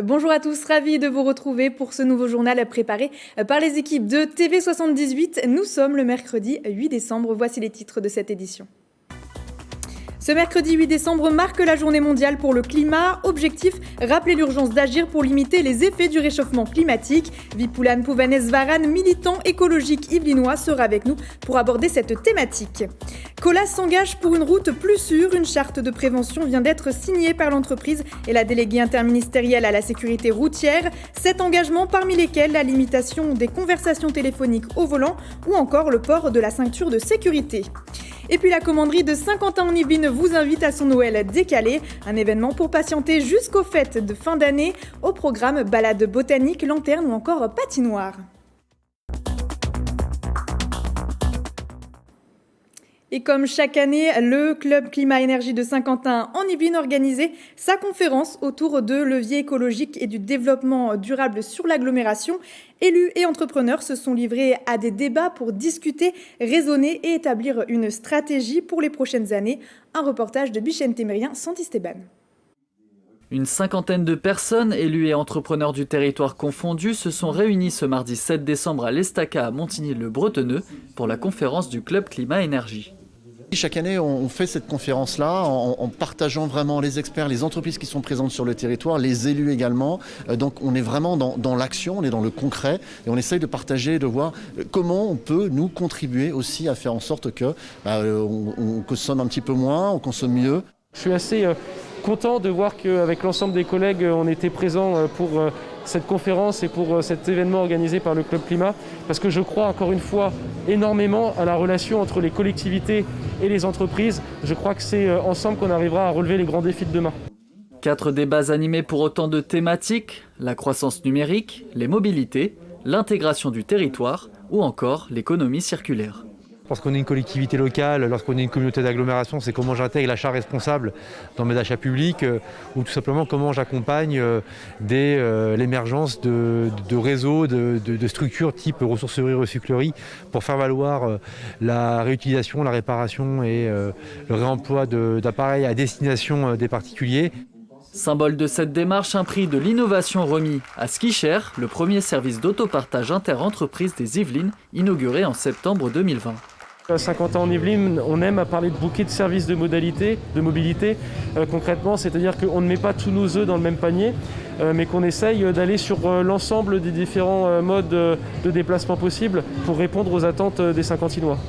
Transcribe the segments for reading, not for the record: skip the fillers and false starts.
Bonjour à tous, ravi de vous retrouver pour ce nouveau journal préparé par les équipes de TV78. Nous sommes le mercredi 8 décembre, voici les titres de cette édition. Ce mercredi 8 décembre marque la journée mondiale pour le climat. Objectif, rappeler l'urgence d'agir pour limiter les effets du réchauffement climatique. Vipulan Pouvanès-Varan, militant écologique yvelinois, sera avec nous pour aborder cette thématique. Colas s'engage pour une route plus sûre. Une charte de prévention vient d'être signée par l'entreprise et la déléguée interministérielle à la sécurité routière. 7 engagements parmi lesquels la limitation des conversations téléphoniques au volant ou encore le port de la ceinture de sécurité. Et puis la commanderie de Saint-Quentin-en-Yvelines vous invite à son Noël décalé, un événement pour patienter jusqu'aux fêtes de fin d'année. Au programme balade botanique, lanterne ou encore patinoire. Et comme chaque année, le Club Climat Énergie de Saint-Quentin en Yvelines organisait sa conférence autour de leviers écologiques et du développement durable sur l'agglomération. Élus et entrepreneurs se sont livrés à des débats pour discuter, raisonner et établir une stratégie pour les prochaines années. Un reportage de Bichente Mérien, Santisteban. Une cinquantaine de personnes, élus et entrepreneurs du territoire confondus, se sont réunis ce mardi 7 décembre à l'Estaca à Montigny-le-Bretonneux pour la conférence du Club Climat Énergie. Chaque année, on fait cette conférence-là en partageant vraiment les experts, les entreprises qui sont présentes sur le territoire, les élus également. Donc on est vraiment dans l'action, on est dans le concret et on essaye de partager, de voir comment on peut nous contribuer aussi à faire en sorte que on consomme un petit peu moins, on consomme mieux. Je suis assez content de voir qu'avec l'ensemble des collègues, on était présents pour cette conférence et pour cet événement organisé par le Club Climat, parce que je crois encore une fois énormément à la relation entre les collectivités et les entreprises. Je crois que c'est ensemble qu'on arrivera à relever les grands défis de demain. 4 débats animés pour autant de thématiques, la croissance numérique, les mobilités, l'intégration du territoire ou encore l'économie circulaire. Lorsqu'on est une collectivité locale, lorsqu'on est une communauté d'agglomération, c'est comment j'intègre l'achat responsable dans mes achats publics ou tout simplement comment j'accompagne l'émergence de réseaux, de structures type ressourcerie-recyclerie pour faire valoir la réutilisation, la réparation et le réemploi d'appareils à destination des particuliers. Symbole de cette démarche, un prix de l'innovation remis à Skicher, le premier service d'autopartage inter-entreprise des Yvelines, inauguré en septembre 2020. À Saint-Quentin-en-Yvelines, on aime à parler de bouquet de services de mobilité. Concrètement, c'est-à-dire qu'on ne met pas tous nos œufs dans le même panier, mais qu'on essaye d'aller sur l'ensemble des différents modes de déplacement possibles pour répondre aux attentes des Saint-Quentinois.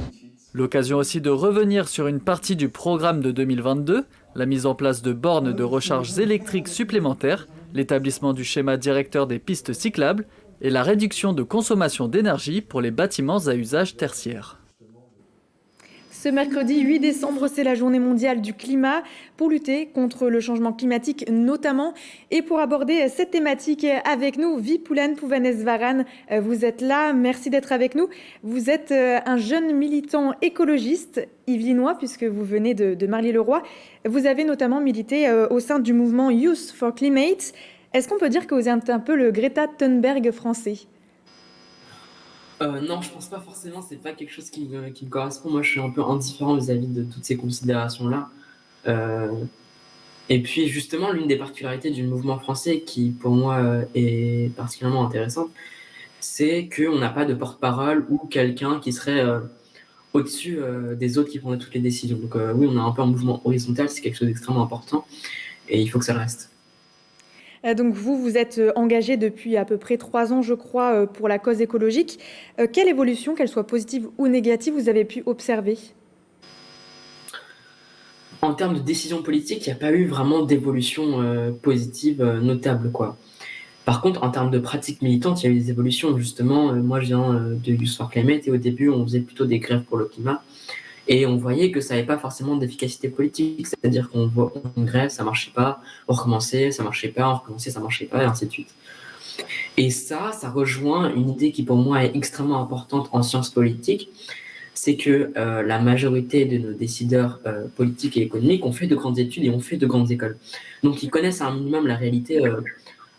L'occasion aussi de revenir sur une partie du programme de 2022, la mise en place de bornes de recharge électriques supplémentaires, l'établissement du schéma directeur des pistes cyclables et la réduction de consommation d'énergie pour les bâtiments à usage tertiaire. Ce mercredi 8 décembre, c'est la journée mondiale du climat pour lutter contre le changement climatique notamment. Et pour aborder cette thématique avec nous, Vipulan Pouvanès-Varan, vous êtes là, merci d'être avec nous. Vous êtes un jeune militant écologiste yvelinois puisque vous venez de Marly-le-Roi. Vous avez notamment milité au sein du mouvement Youth for Climate. Est-ce qu'on peut dire que vous êtes un peu le Greta Thunberg français ? Non, je pense pas forcément, c'est pas quelque chose qui me correspond. Moi, je suis un peu indifférent vis-à-vis de toutes ces considérations-là. Et puis, justement, l'une des particularités du mouvement français qui, pour moi, est particulièrement intéressante, c'est qu'on n'a pas de porte-parole ou quelqu'un qui serait au-dessus des autres qui prennent toutes les décisions. Donc oui, on a un peu un mouvement horizontal, c'est quelque chose d'extrêmement important et il faut que ça le reste. Donc vous êtes engagé depuis à peu près 3 ans, je crois, pour la cause écologique. Quelle évolution, qu'elle soit positive ou négative, vous avez pu observer ? En termes de décision politique, il n'y a pas eu vraiment d'évolution positive notable, quoi. Par contre, en termes de pratique militante, il y a eu des évolutions. Justement, moi, je viens de Youth for Climate et au début, on faisait plutôt des grèves pour le climat. Et on voyait que ça n'avait pas forcément d'efficacité politique, c'est-à-dire qu'on grève, ça marchait pas, on recommençait, ça marchait pas, on recommençait, ça marchait pas, et ainsi de suite. Et ça rejoint une idée qui pour moi est extrêmement importante en sciences politiques, c'est que la majorité de nos décideurs politiques et économiques ont fait de grandes études et ont fait de grandes écoles. Donc ils connaissent à un minimum la réalité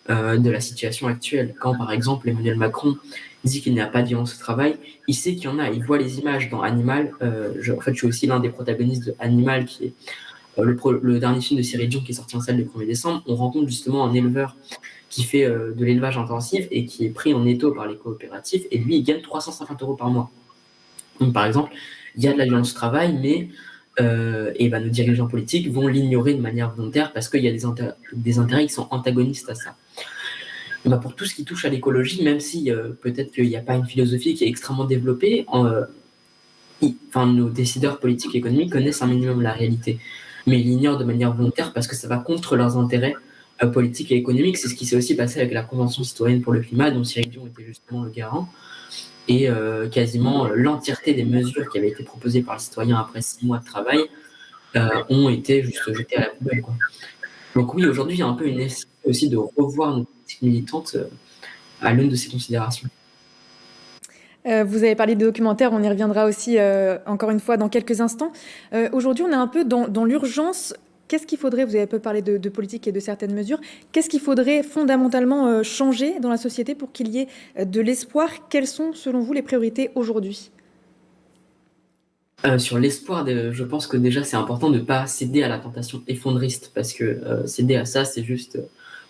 de la situation actuelle. Quand par exemple Emmanuel Macron dit qu'il n'y a pas de violence au travail, il sait qu'il y en a, il voit les images dans Animal. Je suis aussi l'un des protagonistes de Animal qui est le dernier film de Cyril Dion qui est sorti en salle le 1er décembre, on rencontre justement un éleveur qui fait de l'élevage intensif et qui est pris en étau par les coopératifs, et lui, il gagne 350 € par mois. Donc, par exemple, il y a de la violence au travail, mais nos dirigeants politiques vont l'ignorer de manière volontaire parce qu'il y a des intérêts qui sont antagonistes à ça. Pour tout ce qui touche à l'écologie, même si peut-être qu'il n'y a pas une philosophie qui est extrêmement développée, nos décideurs politiques et économiques connaissent un minimum la réalité, mais ils l'ignorent de manière volontaire parce que ça va contre leurs intérêts politiques et économiques. C'est ce qui s'est aussi passé avec la Convention citoyenne pour le climat, dont Cyril Dion était justement le garant, et quasiment l'entièreté des mesures qui avaient été proposées par les citoyens après 6 mois de travail ont été juste jetées à la poubelle, quoi. Donc oui, aujourd'hui, il y a un peu une nécessité aussi de revoir nos politiques militantes à l'aune de ces considérations. Vous avez parlé de documentaires, on y reviendra aussi encore une fois dans quelques instants. Aujourd'hui, on est un peu dans l'urgence. Qu'est-ce qu'il faudrait, vous avez un peu parlé de politique et de certaines mesures, qu'est-ce qu'il faudrait fondamentalement changer dans la société pour qu'il y ait de l'espoir? Quelles sont, selon vous, les priorités aujourd'hui? Sur l'espoir, je pense que déjà c'est important de ne pas céder à la tentation effondriste, parce que céder à ça, c'est juste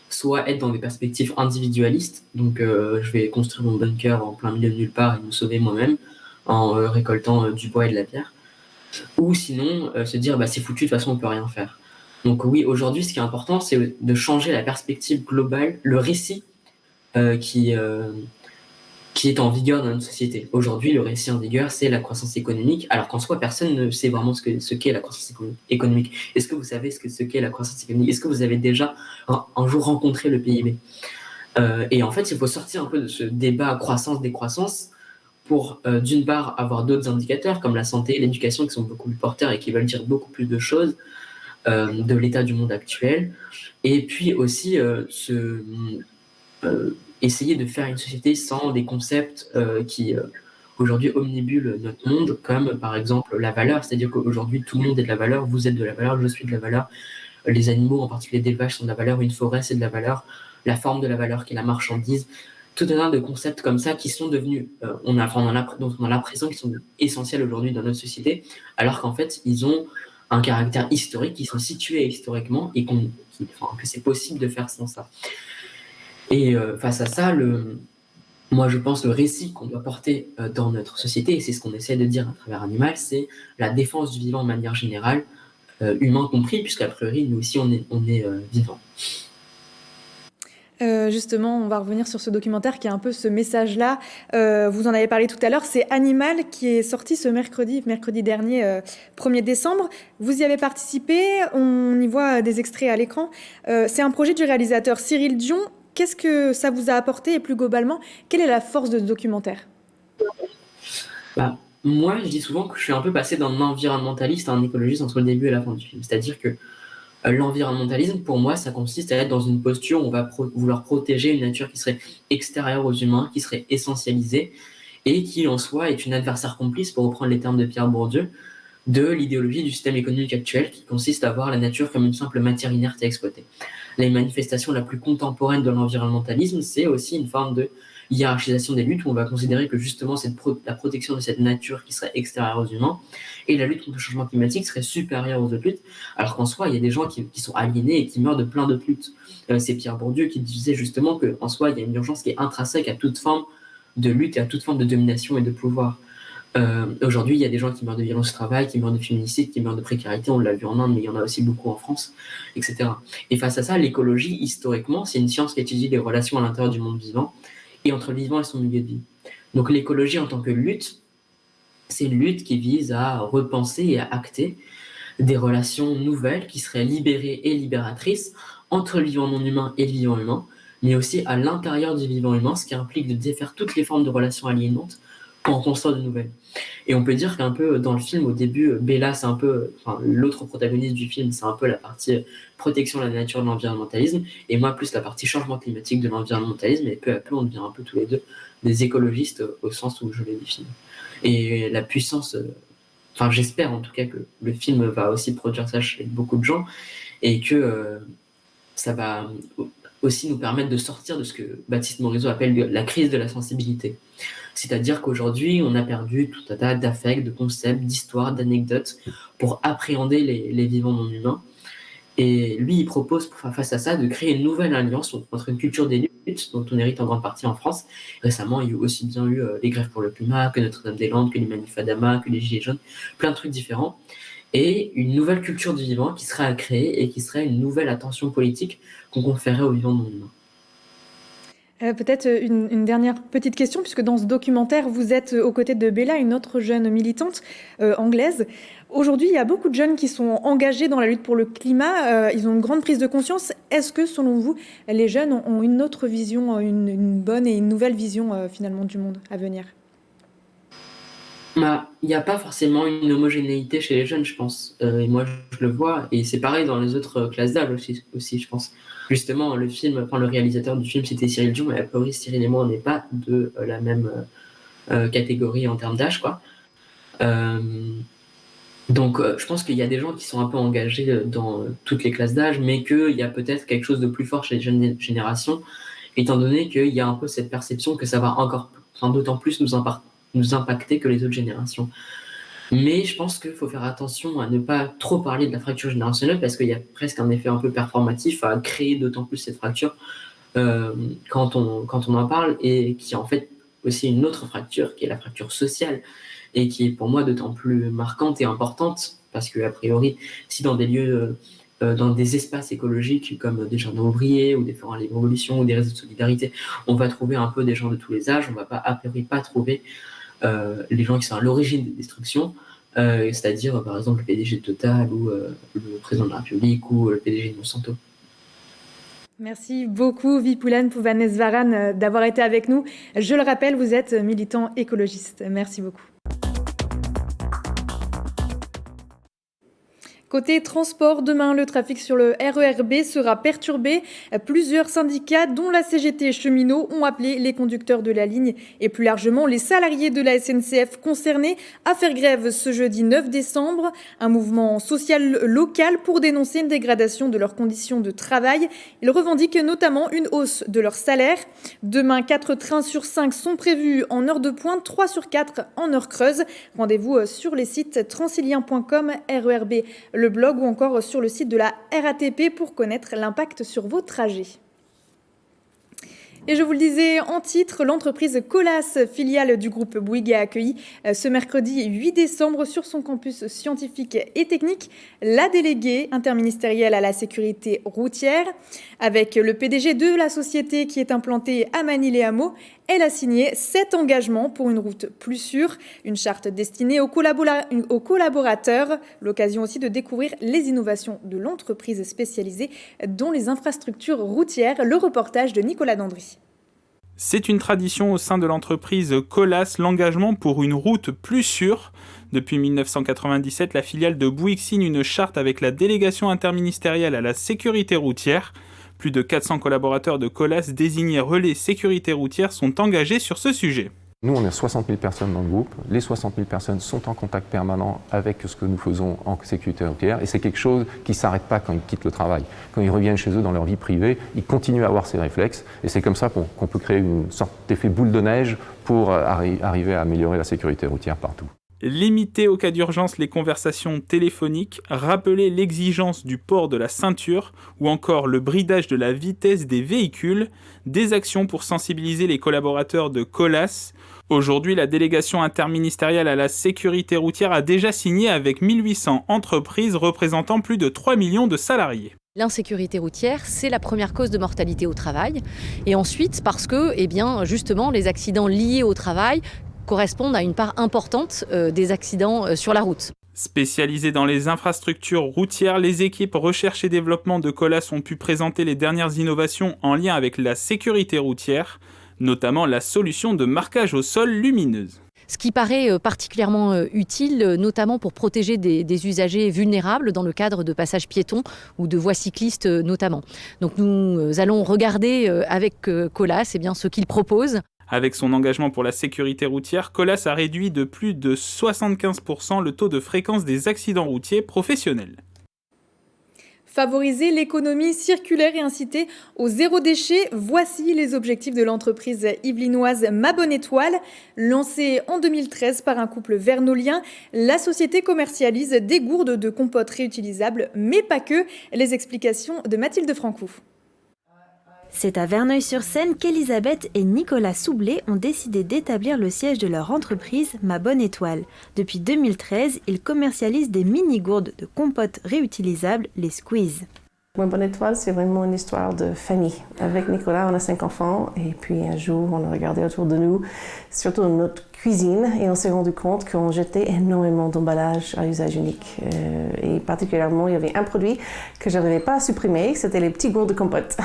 soit être dans des perspectives individualistes, donc je vais construire mon bunker en plein milieu de nulle part et me sauver moi-même en récoltant du bois et de la pierre, ou sinon se dire c'est foutu, de toute façon on peut rien faire. Donc oui, aujourd'hui ce qui est important, c'est de changer la perspective globale, le récit qui est en vigueur dans notre société. Aujourd'hui, le récit en vigueur, c'est la croissance économique, alors qu'en soi, personne ne sait vraiment ce qu'est la croissance économique. Est-ce que vous savez ce qu'est la croissance économique? Est-ce que vous avez déjà un jour rencontré le PIB? Et en fait, il faut sortir un peu de ce débat croissance-décroissance pour, d'une part, avoir d'autres indicateurs comme la santé, l'éducation, qui sont beaucoup plus porteurs et qui veulent dire beaucoup plus de choses de l'état du monde actuel. Et puis aussi, essayer de faire une société sans des concepts qui aujourd'hui omnibulent notre monde, comme par exemple la valeur, c'est-à-dire qu'aujourd'hui tout le monde est de la valeur, vous êtes de la valeur, je suis de la valeur, les animaux, en particulier d'élevage, sont de la valeur, une forêt c'est de la valeur, la forme de la valeur qui est la marchandise, tout un tas de concepts comme ça qui sont devenus, dont on a l'impression qu'ils sont essentiels aujourd'hui dans notre société, alors qu'en fait ils ont un caractère historique, qui sont situés historiquement et que c'est possible de faire sans ça. Et face à ça, moi je pense le récit qu'on doit porter dans notre société, et c'est ce qu'on essaie de dire à travers Animal, c'est la défense du vivant de manière générale, humain compris, puisqu'a priori nous aussi on est vivants. Justement, on va revenir sur ce documentaire qui a un peu ce message-là. Vous en avez parlé tout à l'heure, c'est Animal qui est sorti ce mercredi dernier, 1er décembre. Vous y avez participé, on y voit des extraits à l'écran. C'est un projet du réalisateur Cyril Dion. Qu'est-ce que ça vous a apporté et plus globalement, quelle est la force de ce documentaire? Moi, je dis souvent que je suis un peu passé d'un environnementaliste à un écologiste entre le début et la fin du film. C'est-à-dire que l'environnementalisme, pour moi, ça consiste à être dans une posture où on va vouloir protéger une nature qui serait extérieure aux humains, qui serait essentialisée, et qui en soi est une adversaire complice, pour reprendre les termes de Pierre Bourdieu, de l'idéologie du système économique actuel, qui consiste à voir la nature comme une simple matière inerte à exploiter. La manifestation la plus contemporaine de l'environnementalisme, c'est aussi une forme de hiérarchisation des luttes, où on va considérer que justement la protection de cette nature qui serait extérieure aux humains et la lutte contre le changement climatique serait supérieure aux autres luttes, alors qu'en soi, il y a des gens qui sont aliénés et qui meurent de plein d'autres luttes. C'est Pierre Bourdieu qui disait justement qu'en soi, il y a une urgence qui est intrinsèque à toute forme de lutte et à toute forme de domination et de pouvoir. Aujourd'hui, il y a des gens qui meurent de violence au travail, qui meurent de féminicide, qui meurent de précarité, on l'a vu en Inde, mais il y en a aussi beaucoup en France, etc. Et face à ça, l'écologie, historiquement, c'est une science qui étudie les relations à l'intérieur du monde vivant et entre le vivant et son milieu de vie. Donc l'écologie en tant que lutte, c'est une lutte qui vise à repenser et à acter des relations nouvelles qui seraient libérées et libératrices entre le vivant non humain et le vivant humain, mais aussi à l'intérieur du vivant humain, ce qui implique de défaire toutes les formes de relations aliénantes pour en construire de nouvelles. Et on peut dire qu'un peu dans le film, au début, Bella, c'est un peu, l'autre protagoniste du film, c'est un peu la partie protection de la nature de l'environnementalisme, et moi plus la partie changement climatique de l'environnementalisme, et peu à peu on devient un peu tous les deux des écologistes au sens où je les définis. Et la puissance, j'espère en tout cas que le film va aussi produire ça chez beaucoup de gens, et que ça va aussi nous permettre de sortir de ce que Baptiste Morisot appelle la crise de la sensibilité. C'est-à-dire qu'aujourd'hui, on a perdu tout un tas d'affects, de concepts, d'histoires, d'anecdotes pour appréhender les vivants non humains. Et lui, il propose, pour faire face à ça, de créer une nouvelle alliance entre une culture des luttes, dont on hérite en grande partie en France. Récemment, il y a aussi bien eu les grèves pour le climat, que Notre-Dame-des-Landes, que les manifs Adama, que les Gilets jaunes, plein de trucs différents. Et une nouvelle culture du vivant qui serait à créer et qui serait une nouvelle attention politique qu'on conférerait aux vivants non humains. Peut-être une dernière petite question, puisque dans ce documentaire, vous êtes aux côtés de Bella, une autre jeune militante anglaise. Aujourd'hui, il y a beaucoup de jeunes qui sont engagés dans la lutte pour le climat. Ils ont une grande prise de conscience. Est-ce que, selon vous, les jeunes ont une autre vision, une bonne et une nouvelle vision finalement du monde à venir ? Il n'y a pas forcément une homogénéité chez les jeunes, je pense. Et moi, je le vois. Et c'est pareil dans les autres classes d'âge aussi, je pense. Justement, le réalisateur du film, c'était Cyril Dion, mais a priori, Cyril et moi, on n'est pas de la même catégorie en termes d'âge, quoi. Donc, je pense qu'il y a des gens qui sont un peu engagés dans toutes les classes d'âge, mais qu'il y a peut-être quelque chose de plus fort chez les jeunes générations, étant donné qu'il y a un peu cette perception que ça va d'autant plus nous impacter que les autres générations. Mais je pense qu'il faut faire attention à ne pas trop parler de la fracture générationnelle parce qu'il y a presque un effet un peu performatif à créer d'autant plus cette fracture quand on en parle, et qui est en fait aussi une autre fracture qui est la fracture sociale et qui est pour moi d'autant plus marquante et importante parce que a priori, si dans des lieux, dans des espaces écologiques comme des jardins ouvriers ou des forums à l'évolution ou des réseaux de solidarité, on va trouver un peu des gens de tous les âges, on va pas a priori pas trouver les gens qui sont à l'origine des destructions, c'est-à-dire par exemple le PDG de Total ou le président de la République ou le PDG de Monsanto. Merci beaucoup Vipulan Pouvanésvaran d'avoir été avec nous. Je le rappelle, vous êtes militant écologiste. Merci beaucoup. Côté transport, demain, le trafic sur le RER B sera perturbé. Plusieurs syndicats, dont la CGT Cheminots, ont appelé les conducteurs de la ligne et plus largement les salariés de la SNCF concernés à faire grève ce jeudi 9 décembre. Un mouvement social local pour dénoncer une dégradation de leurs conditions de travail. Ils revendiquent notamment une hausse de leur salaire. Demain, 4 trains sur 5 sont prévus en heure de pointe, 3 sur 4 en heure creuse. Rendez-vous sur les sites transilien.com, RERB, le blog ou encore sur le site de la RATP pour connaître l'impact sur vos trajets. Et je vous le disais en titre, l'entreprise Colas, filiale du groupe Bouygues, a accueilli ce mercredi 8 décembre sur son campus scientifique et technique la déléguée interministérielle à la sécurité routière. Avec le PDG de la société qui est implantée à Manille-les-Hameaux, elle a signé 7 engagements pour une route plus sûre, une charte destinée aux collaborateurs, l'occasion aussi de découvrir les innovations de l'entreprise spécialisée dans les infrastructures routières. Le reportage de Nicolas Dandry. C'est une tradition au sein de l'entreprise Colas, l'engagement pour une route plus sûre. Depuis 1997, la filiale de Bouygues signe une charte avec la délégation interministérielle à la sécurité routière. Plus de 400 collaborateurs de Colas désignés relais sécurité routière sont engagés sur ce sujet. Nous, on est 60 000 personnes dans le groupe. Les 60 000 personnes sont en contact permanent avec ce que nous faisons en sécurité routière. Et c'est quelque chose qui ne s'arrête pas quand ils quittent le travail. Quand ils reviennent chez eux dans leur vie privée, ils continuent à avoir ces réflexes. Et c'est comme ça qu'on peut créer une sorte d'effet boule de neige pour arriver à améliorer la sécurité routière partout. Limiter au cas d'urgence les conversations téléphoniques, rappeler l'exigence du port de la ceinture ou encore le bridage de la vitesse des véhicules, des actions pour sensibiliser les collaborateurs de Colas. Aujourd'hui, la délégation interministérielle à la sécurité routière a déjà signé avec 1800 entreprises représentant plus de 3 millions de salariés. L'insécurité routière, c'est la première cause de mortalité au travail. Et ensuite, parce que, justement, les accidents liés au travail correspondent à une part importante des accidents sur la route. Spécialisées dans les infrastructures routières, les équipes recherche et développement de Colas ont pu présenter les dernières innovations en lien avec la sécurité routière, notamment la solution de marquage au sol lumineuse. Ce qui paraît particulièrement utile, notamment pour protéger des usagers vulnérables dans le cadre de passages piétons ou de voies cyclistes notamment. Donc nous allons regarder avec Colas ce qu'il propose. Avec son engagement pour la sécurité routière, Colas a réduit de plus de 75% le taux de fréquence des accidents routiers professionnels. favoriser l'économie circulaire et inciter au zéro déchet. Voici les objectifs de l'entreprise yvelinoise Ma Bonne Étoile. Lancée en 2013 par un couple vernolien, la société commercialise des gourdes de compote réutilisables, mais pas que. Les explications de Mathilde Francou. C'est à Verneuil-sur-Seine qu'Elisabeth et Nicolas Soublé ont décidé d'établir le siège de leur entreprise Ma Bonne Étoile. Depuis 2013, ils commercialisent des mini-gourdes de compote réutilisables, les Squeeze. Ma Bonne Étoile, c'est vraiment une histoire de famille. Avec Nicolas, on a 5 enfants et puis un jour, on a regardé autour de nous, surtout dans notre cuisine, et on s'est rendu compte qu'on jetait énormément d'emballages à usage unique. Et particulièrement, il y avait un produit que je n'arrivais pas à supprimer, c'était les petits gourdes de compote.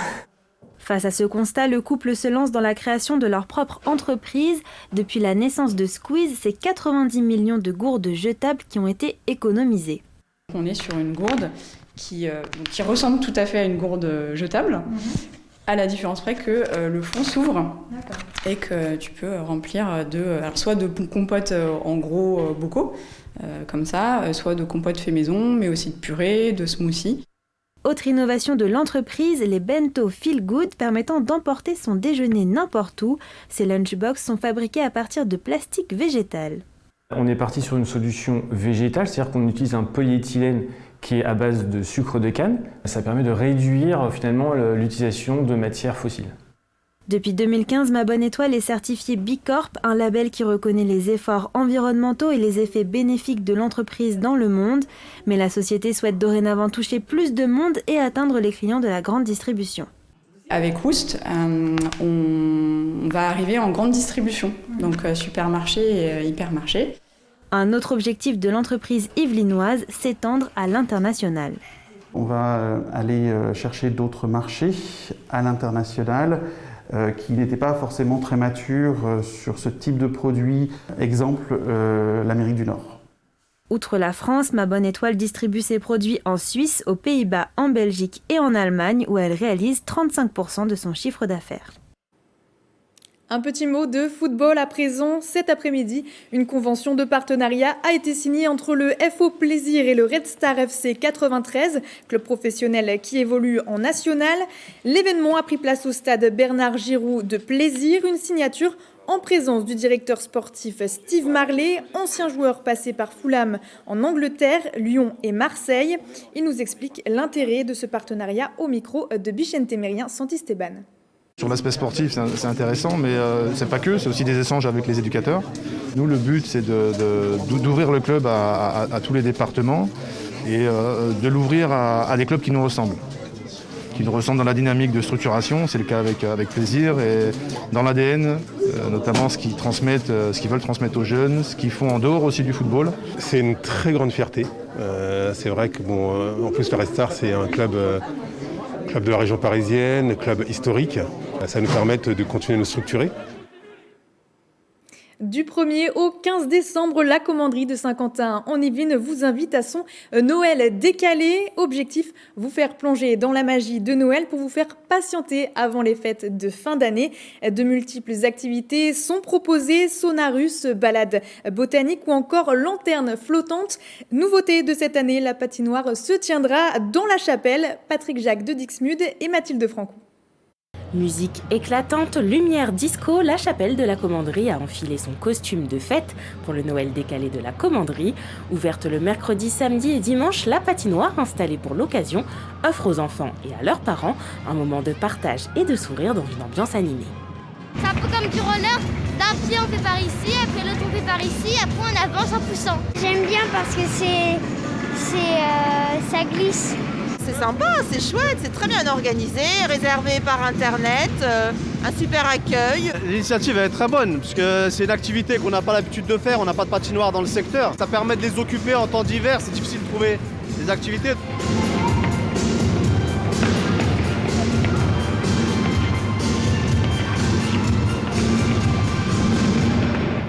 Face à ce constat, le couple se lance dans la création de leur propre entreprise. Depuis la naissance de Squeeze, c'est 90 millions de gourdes jetables qui ont été économisées. On est sur une gourde qui ressemble tout à fait à une gourde jetable, à la différence près que le fond s'ouvre et que tu peux remplir soit de compote en gros bocaux, comme ça, soit de compote fait maison, mais aussi de purée, de smoothie. Autre innovation de l'entreprise, les bento Feel Good permettant d'emporter son déjeuner n'importe où. Ces lunchbox sont fabriqués à partir de plastique végétal. On est parti sur une solution végétale, c'est-à-dire qu'on utilise un polyéthylène qui est à base de sucre de canne. Ça permet de réduire finalement l'utilisation de matières fossiles. Depuis 2015, Ma Bonne Étoile est certifiée B Corp, un label qui reconnaît les efforts environnementaux et les effets bénéfiques de l'entreprise dans le monde. Mais la société souhaite dorénavant toucher plus de monde et atteindre les clients de la grande distribution. Avec Roost, on va arriver en grande distribution, donc supermarché et hypermarché. Un autre objectif de l'entreprise yvelinoise, s'étendre à l'international. On va aller chercher d'autres marchés à l'international qui n'étaient pas forcément très matures sur ce type de produit. Exemple, l'Amérique du Nord. Outre la France, Ma Bonne Étoile distribue ses produits en Suisse, aux Pays-Bas, en Belgique et en Allemagne, où elle réalise 35% de son chiffre d'affaires. Un petit mot de football à présent. Cet après-midi, une convention de partenariat a été signée entre le FO Plaisir et le Red Star FC 93, club professionnel qui évolue en national. L'événement a pris place au stade Bernard Giroux de Plaisir, une signature en présence du directeur sportif Steve Marley, ancien joueur passé par Fulham en Angleterre, Lyon et Marseille. Il nous explique l'intérêt de ce partenariat au micro de Bichente Mérien Santisteban. Sur l'aspect sportif, c'est intéressant, mais c'est pas que, c'est aussi des échanges avec les éducateurs. Nous, le but, c'est d'ouvrir le club à tous les départements et de l'ouvrir à des clubs qui nous ressemblent dans la dynamique de structuration. C'est le cas avec Plaisir et dans l'ADN, notamment ce qu'ils veulent transmettre aux jeunes, ce qu'ils font en dehors aussi du football. C'est une très grande fierté. C'est vrai que en plus le Red Star, c'est un club de la région parisienne, club historique. Ça nous permet de continuer à nous structurer. Du 1er au 15 décembre, la commanderie de Saint-Quentin en Yvelines vous invite à son Noël décalé. Objectif, vous faire plonger dans la magie de Noël pour vous faire patienter avant les fêtes de fin d'année. De multiples activités sont proposées, sauna russe, balade botanique ou encore lanterne flottante. Nouveauté de cette année, la patinoire se tiendra dans la chapelle. Patrick Jacques de Dixmude et Mathilde Francou. Musique éclatante, lumière disco, la chapelle de la commanderie a enfilé son costume de fête pour le Noël décalé de la commanderie. Ouverte le mercredi, samedi et dimanche, la patinoire installée pour l'occasion offre aux enfants et à leurs parents un moment de partage et de sourire dans une ambiance animée. C'est un peu comme du roller, d'un pied on fait par ici, après l'autre on fait par ici, après on avance en poussant. J'aime bien parce que ça glisse. C'est sympa, c'est chouette, c'est très bien organisé, réservé par internet, un super accueil. L'initiative est très bonne parce que c'est une activité qu'on n'a pas l'habitude de faire, on n'a pas de patinoire dans le secteur. Ça permet de les occuper en temps d'hiver, c'est difficile de trouver des activités.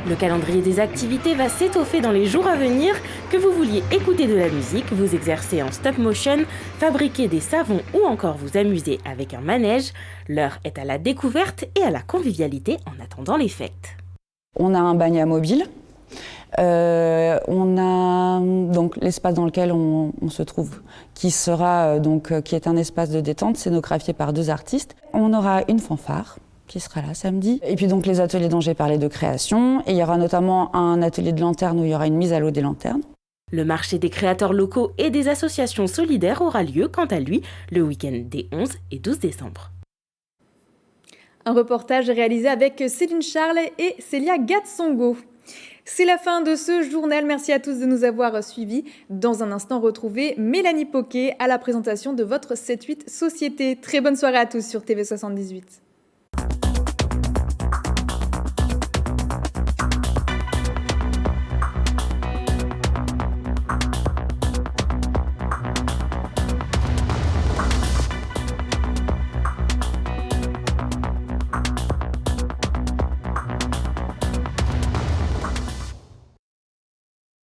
Le calendrier des activités va s'étoffer dans les jours à venir. Que vous vouliez écouter de la musique, vous exercer en stop motion, fabriquer des savons ou encore vous amuser avec un manège, l'heure est à la découverte et à la convivialité en attendant les fêtes. On a un bagne à mobile On a donc l'espace dans lequel on se trouve, qui est un espace de détente scénographié par 2 artistes. On aura une fanfare qui sera là samedi. Et puis donc les ateliers dont j'ai parlé de création. Et il y aura notamment un atelier de lanterne où il y aura une mise à l'eau des lanternes. Le marché des créateurs locaux et des associations solidaires aura lieu, quant à lui, le week-end des 11 et 12 décembre. Un reportage réalisé avec Céline Charles et Célia Gatsongo. C'est la fin de ce journal. Merci à tous de nous avoir suivis. Dans un instant, retrouvez Mélanie Poquet à la présentation de votre 7-8 Société. Très bonne soirée à tous sur TV78.